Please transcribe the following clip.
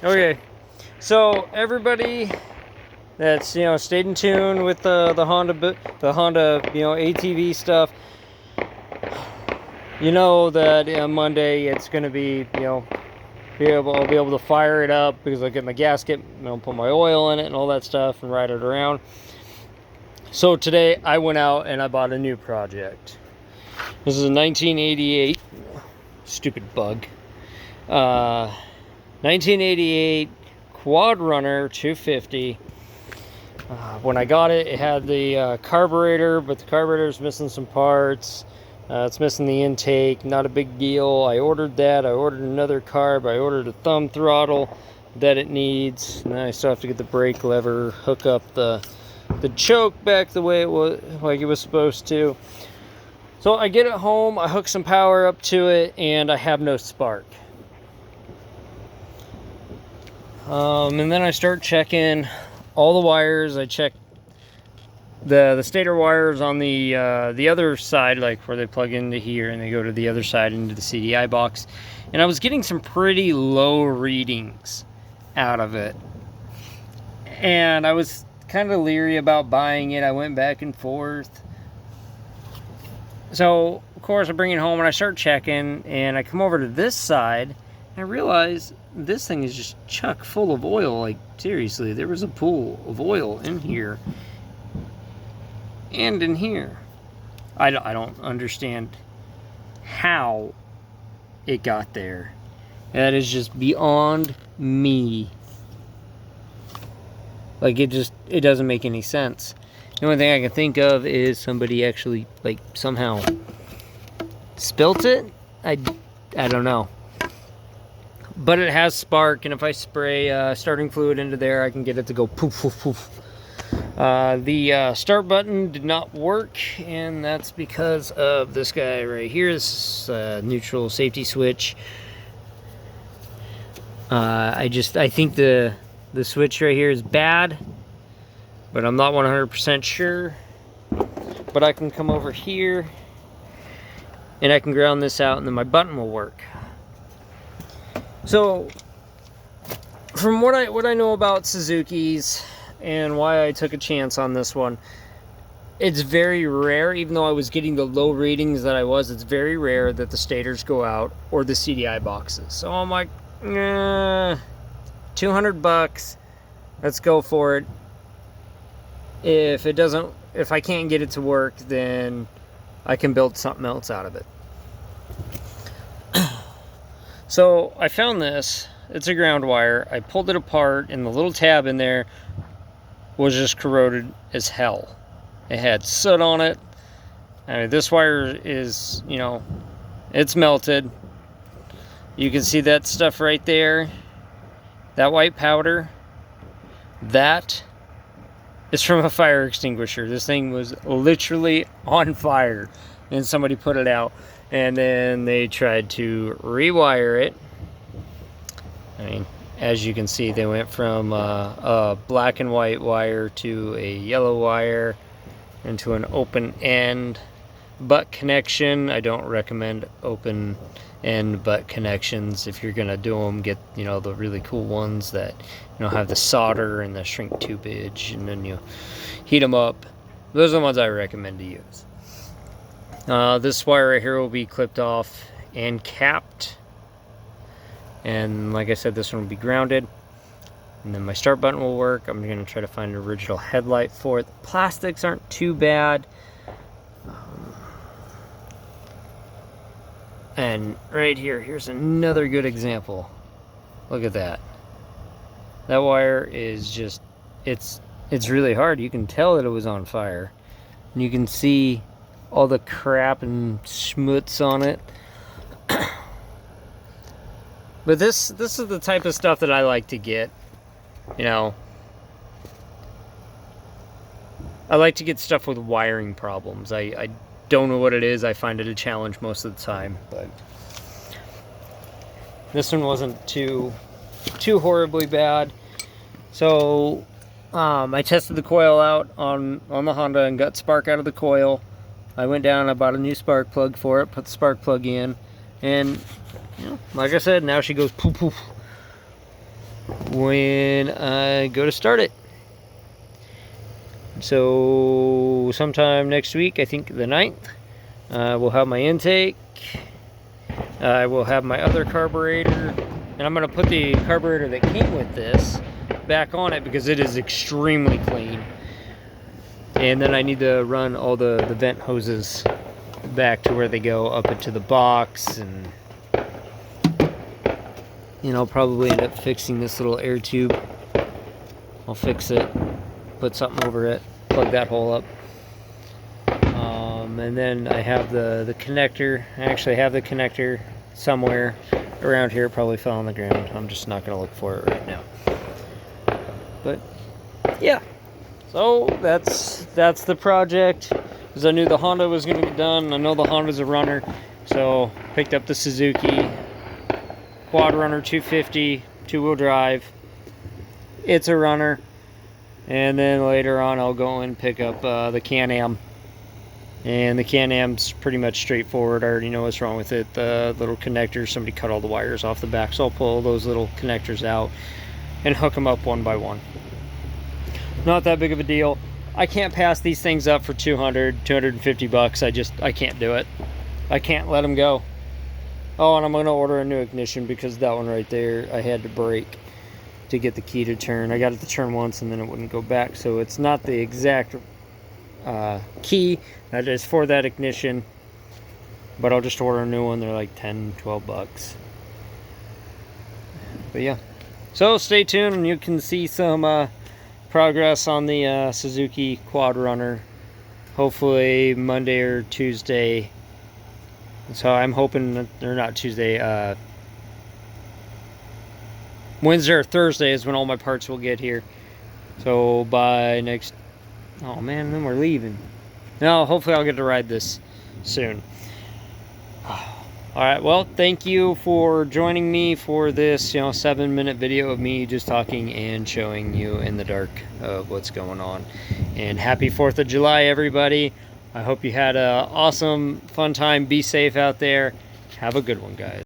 Okay, so everybody that's stayed in tune with the Honda ATV stuff, that on Monday it's going to be I'll be able to fire it up because I get my gasket, put my oil in it and all that stuff and ride it around. So today I went out and I bought a new project. This is a 1988, stupid bug, 1988 Quadrunner 250. When I got it, it had the carburetor, but the carburetor is missing some parts. It's missing the intake, not a big deal. I ordered that. I ordered another carb. I ordered a thumb throttle that it needs. And then I still have to get the brake lever, hook up the choke back the way it was, like it was supposed to. So I get it home, I hook some power up to it, and I have no spark. And then I start checking all the wires. I check the stator wires on the other side, like where they plug into here and they go to the other side into the CDI box. And I was getting some pretty low readings out of it. And I was kind of leery about buying it. I went back and forth. So, of course, I bring it home and I start checking, and I come over to this side and I realize this thing is just chock full of oil. Like, seriously, there was a pool of oil in here and in here. I don't understand how it got there. That is just beyond me. Like, it doesn't make any sense. The only thing I can think of is somebody actually, like, somehow spilt it. I don't know. But it has spark, and if I spray starting fluid into there, I can get it to go poof, poof, poof. The start button did not work, and that's because of this guy right here. This neutral safety switch. I think the switch right here is bad, but I'm not 100% sure. But I can come over here and I can ground this out, and then my button will work. So from what I know about Suzuki's and why I took a chance on this one, it's very rare, even though I was getting the low readings that I was, it's very rare that the stators go out or the CDI boxes. So I'm like, $200, let's go for it. If I can't get it to work, then I can build something else out of it. So I found this. It's a ground wire. I pulled it apart, and the little tab in there was just corroded as hell. It had soot on it. I mean, this wire is, it's melted. You can see that stuff right there. That white powder, that is from a fire extinguisher. This thing was literally on fire, and somebody put it out, and then they tried to rewire it. I mean, as you can see, they went from a black and white wire to a yellow wire into an open end butt connection. I don't recommend open end butt connections. If you're gonna do them, get the really cool ones that have the solder and the shrink tubage, and then you heat them up. Those are the ones I recommend to use. This wire right here will be clipped off and capped, and like I said, this one will be grounded, and then my start button will work. I'm gonna try to find an original headlight for it. The plastics aren't too bad. And right here, here's another good example. Look at that. That wire is just, it's really hard. You can tell that it was on fire. And you can see all the crap and schmutz on it. But this is the type of stuff that I like to get. I like to get stuff with wiring problems. I don't know what it is. I find it a challenge most of the time, but this one wasn't too horribly bad. So I tested the coil out on the Honda and got spark out of the coil. I went down, I bought a new spark plug for it, put the spark plug in, and like I said, now she goes poof poof. when I go to start it. So sometime next week, I think the 9th, we'll have my intake. I will have my other carburetor, and I'm going to put the carburetor that came with this back on it because it is extremely clean. And then I need to run all the vent hoses back to where they go up into the box, and I'll probably end up fixing this little air tube. I'll fix it, put something over it, plug that hole up. And then I have the connector. I actually have the connector somewhere around here. It probably fell on the ground. I'm just not going to look for it right now. But yeah, so that's the project. Because I knew the Honda was going to get done. I know the Honda's a runner, so picked up the Suzuki Quadrunner 250 two-wheel drive. It's a runner. And then later on I'll go and pick up the Can-Am. And the Can-Am's pretty much straightforward. I already know what's wrong with it. The little connectors, somebody cut all the wires off the back, so I'll pull those little connectors out and hook them up one by one. Not that big of a deal. I can't pass these things up for 250 bucks. I can't do it. I can't let them go. Oh, and I'm going to order a new ignition because that one right there, I had to break to get the key to turn. I got it to turn once and then it wouldn't go back. So it's not the exact key that is for that ignition, but I'll just order a new one. They're like 10-12 bucks. But yeah, so stay tuned and you can see some progress on the Suzuki Quadrunner, hopefully Monday or Tuesday. So I'm hoping, or not Tuesday, Wednesday or Thursday is when all my parts will get here. So by next, oh man, then we're leaving. No, hopefully I'll get to ride this soon. Alright, well, thank you for joining me for this 7-minute video of me just talking and showing you in the dark of what's going on. And happy 4th of July, everybody. I hope you had an awesome, fun time. Be safe out there. Have a good one, guys.